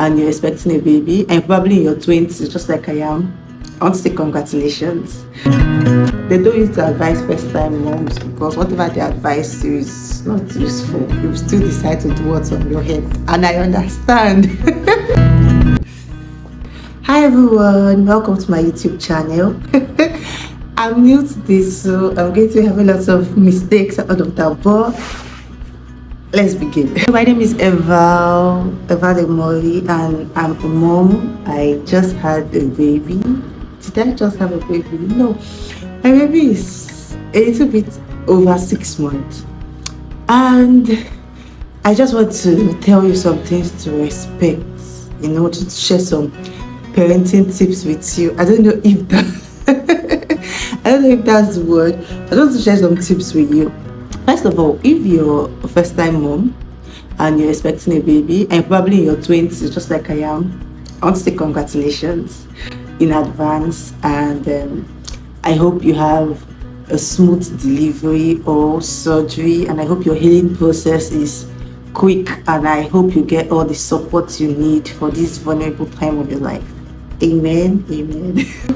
and you're expecting a baby and probably in your 20s, just like I am, I want to say congratulations. They don't use to advise first-time moms because whatever they advise you is not useful. You still decide to do what's on your head, and I understand. Hi everyone, welcome to my YouTube channel. I'm new to this, so I'm going to have a lot of mistakes out of that, but let's begin. My name is Eva Demoli, and I'm a mom. I just had a baby. Did I just have a baby? No, my baby is a little bit over 6 months, and I just want to tell you some things to respect. To share some parenting tips with you. I don't know if that's the word. I just want to share some tips with you. First of all, if you're a first-time mom and you're expecting a baby and probably in your 20s, just like I am, I want to say congratulations in advance, and I hope you have a smooth delivery or surgery, and I hope your healing process is quick, and I hope you get all the support you need for this vulnerable time of your life. Amen.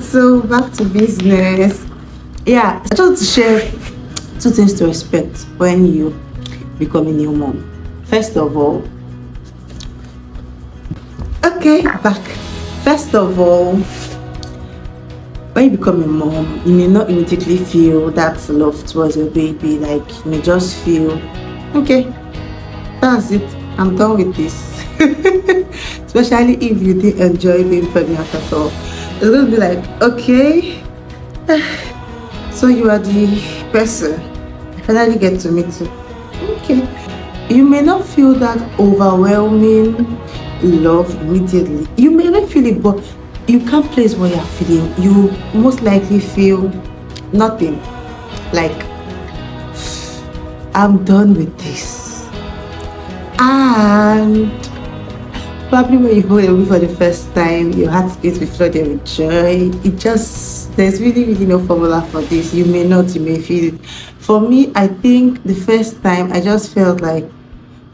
So back to business. I just want to share 2 things to respect when you become a new mom. First of all, when you become a mom, you may not immediately feel that love towards your baby. Like, you may just feel, okay, that's it, I'm done with this. Especially if you didn't enjoy being pregnant at all. It's going to be like, okay, so you are the person I finally get to meet you. Okay. You may not feel that overwhelming love immediately. You may not feel it, but you can't place what you're feeling. You most likely feel nothing. Like, I'm done with this. And probably when you hold a baby for the first time, your heart gets flooded with joy. There's really no formula for this. You may feel it. For me, I think the first time I just felt like,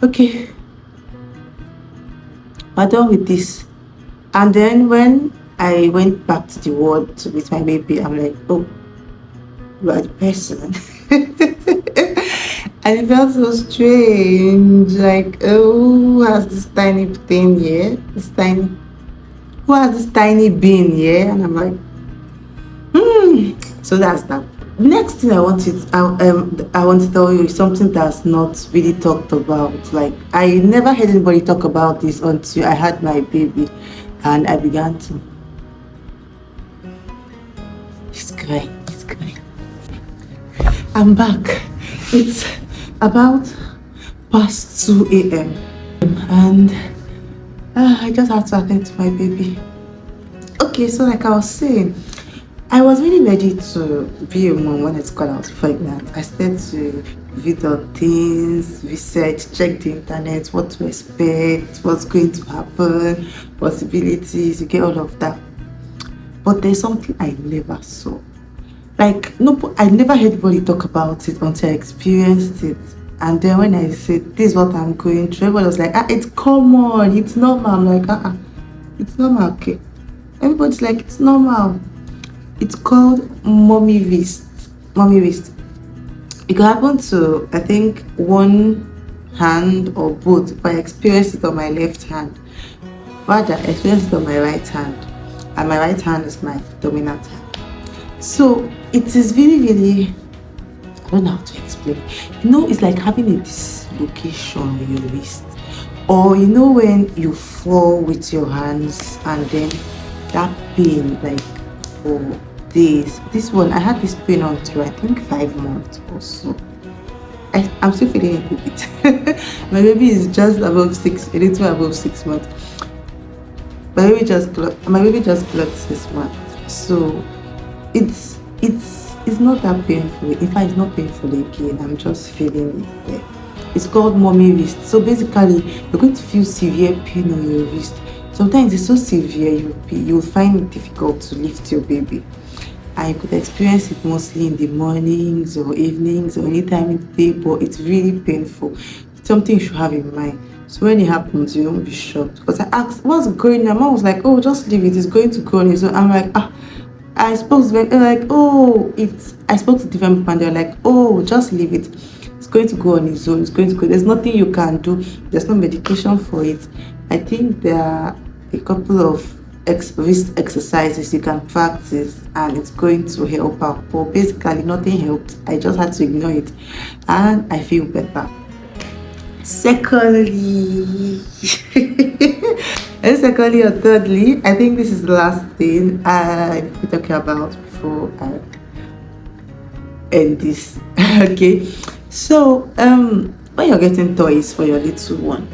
okay, we're done with this. And then when I went back to the ward with my baby, I'm like, oh, you are the person. And it felt so strange, like, oh, who has this tiny thing here? Who has this tiny bean here? And I'm like, so that's that. Next thing I want to tell you is something that's not really talked about. Like, I never heard anybody talk about this until I had my baby, and I began to. It's great. I'm back. It's about past 2 a.m. and I just had to attend to my baby. Okay, so like I was saying, I was really ready to be a mom when I was pregnant. I started to read on things, research, check the internet, what to expect, what's going to happen, possibilities, you get all of that. But there's something I never saw. Like, no, I never heard anybody talk about it until I experienced it. And then when I said, this is what I'm going through, everybody was like, it's common, it's normal. I'm like, it's normal, okay. Everybody's like, it's normal. It's called mommy wrist. It could happen to, I think, one hand or both, but I experienced it on my left hand. Rather, I experienced it on my right hand. And my right hand is my dominant hand. So it is really, I don't know how to explain. It's like having a dislocation on your wrist. Or when you fall with your hands and then that pain, like, for days. This one, I had this pain until I think 5 months or so. I'm still feeling it a bit. My baby is just above 6, a little above 6 months. My baby just clocked 6 months. So it's not that painful. In fact, it's not painful again. I'm just feeling it there. It's called mommy wrist. So basically, you're going to feel severe pain on your wrist. Sometimes it's so severe you'll find it difficult to lift your baby. I could experience it mostly in the mornings or evenings or any time in the day, but it's really painful. something you should have in mind. So when it happens, you won't be shocked. Because I asked, what's growing? My mom was like, oh, just leave it. It's going to grow on its own. I'm like, I spoke to them. They're like, oh, I spoke to different people and they're like, oh, just leave it. It's going to go on its own. It's going to go. There's nothing you can do. There's no medication for it. I think there are a couple of wrist exercises you can practice and it's going to help out. But basically, nothing helped. I just had to ignore it and I feel better. Secondly, and secondly or thirdly, I think this is the last thing I'll be talking about before I end this. Okay, so when you're getting toys for your little one,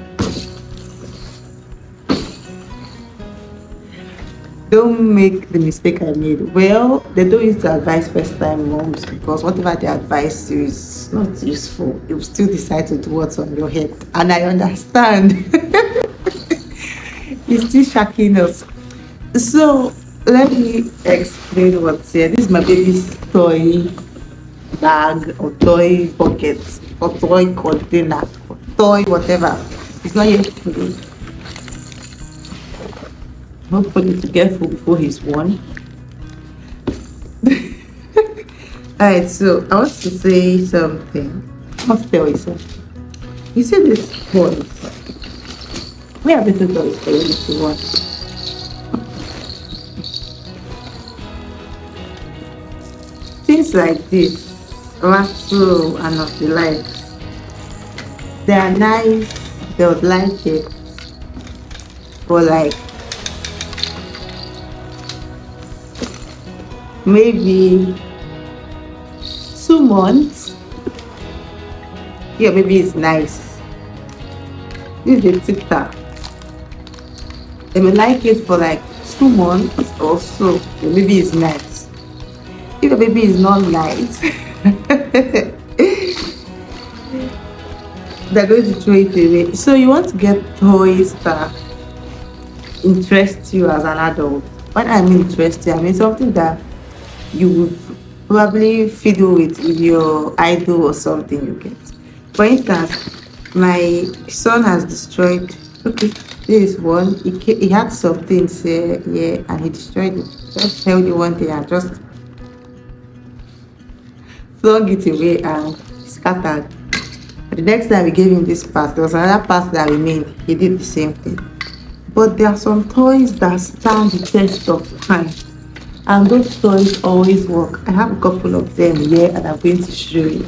don't make the mistake I made. Well, they don't use to advise first time moms because whatever they advise you is not useful. You still decide to do what's on your head. And I understand. It's still shocking us. So let me explain what's here. This is my baby's toy bag or toy bucket or toy container or toy whatever. It's not yet full. Hopefully to get full before he's one. Alright, so I want to say something. I must tell you something. You see these toys? We have little toys for you to watch. Things like this, rattle and of the likes. They are nice, they would like it. But like maybe 2 months. Yeah, maybe it's nice. This is a TikTok. They may like it for like 2 months or so. Maybe it's nice. If the baby is not nice, they're going to throw it away. So you want to get toys that interest you as an adult. When I mean interest you, I mean something that you would probably fiddle with if your idol or something you get. For instance, my son has destroyed, okay, this is one. He had some things here, yeah, and he destroyed it. Just held it one day and just flung it away and scattered. The next time we gave him this part, there was another part that remained. He did the same thing. But there are some toys that stand the test of time. And those toys always work. I have a couple of them here and I'm going to show you.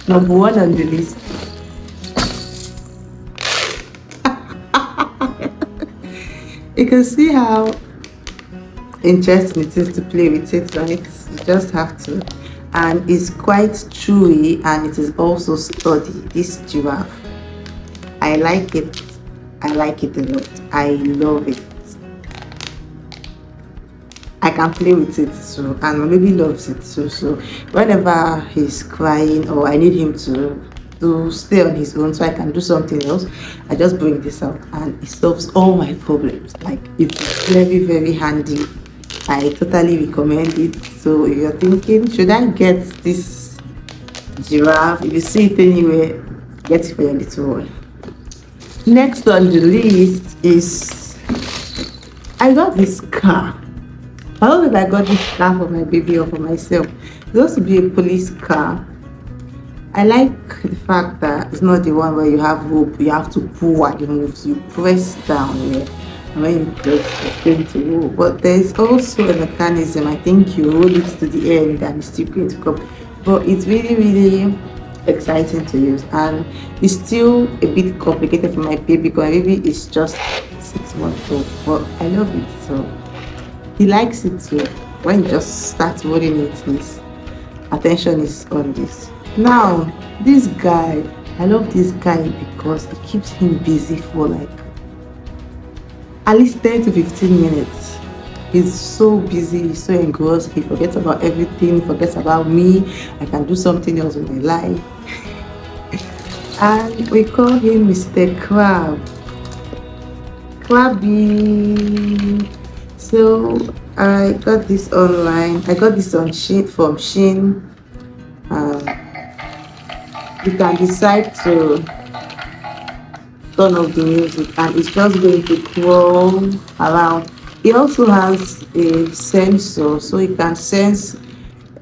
Number one on the list. You can see how interesting it is to play with it, right? You just have to. And it's quite chewy and it is also sturdy. This giraffe. I like it. I like it a lot. I love it. I can play with it too, and my baby loves it too. So whenever he's crying or I need him to stay on his own so I can do something else, I just bring this out and it solves all my problems. Like it's very, very handy. I totally recommend it. So if you're thinking, should I get this giraffe? If you see it anywhere, get it for your little one. Next on the list is I got this car. I don't know if I got this car for my baby or for myself. It's supposed to be a police car. I like the fact that it's not the one where you have rope, you have to pull and it moves. You press down here, and when you press, it's going to roll. But there's also a mechanism. I think you roll it to the end and it's still going to come. But it's really, really exciting to use, and it's still a bit complicated for my baby because my baby is just 6 months old. But I love it so. He likes it too. When you just start rolling it, his attention is on this. Now, this guy, I love this guy because it keeps him busy for like at least 10 to 15 minutes. He's so busy, he's so engrossed, he forgets about everything, he forgets about me. I can do something else with my life. And we call him Mr. Crab. Crabby. So I got this online. I got this on Shein from Shein. You can decide to turn off the music and it's just going to crawl around. It also has a sensor, so it can sense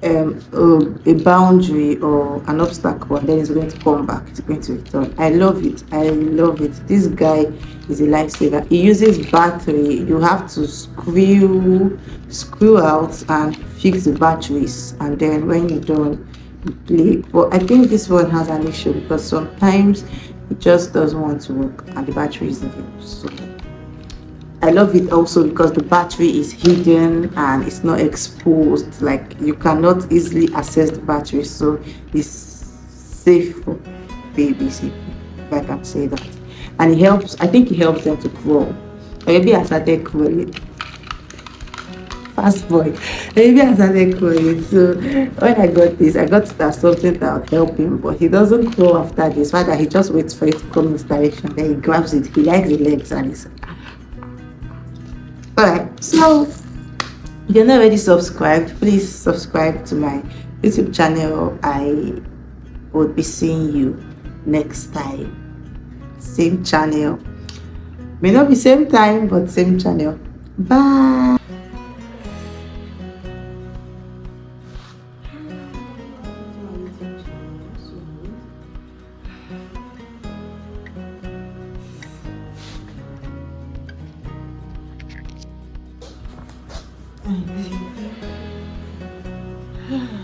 a boundary or an obstacle, and then it's going to come back, it's going to return. I love it, I love it. This guy is a lifesaver. He uses battery. You have to screw out and fix the batteries, and then when you're done, you play. But I think this one has an issue because sometimes it just doesn't want to work and the battery is in. So I love it also because the battery is hidden and it's not exposed, like you cannot easily access the battery, so it's safe for babies, if I can say that. And it helps, I think it helps them to grow. Maybe I started crawling. Fast boy. Maybe I started crawling. So when I got this, I got that something that would help him, but he doesn't crawl after this. Rather, he just waits for it to come in his direction. Then he grabs it. He likes the legs and he's alright. So if you're not already subscribed, please subscribe to my YouTube channel. I would be seeing you next time. Same channel. May not be same time, but same channel. Bye. I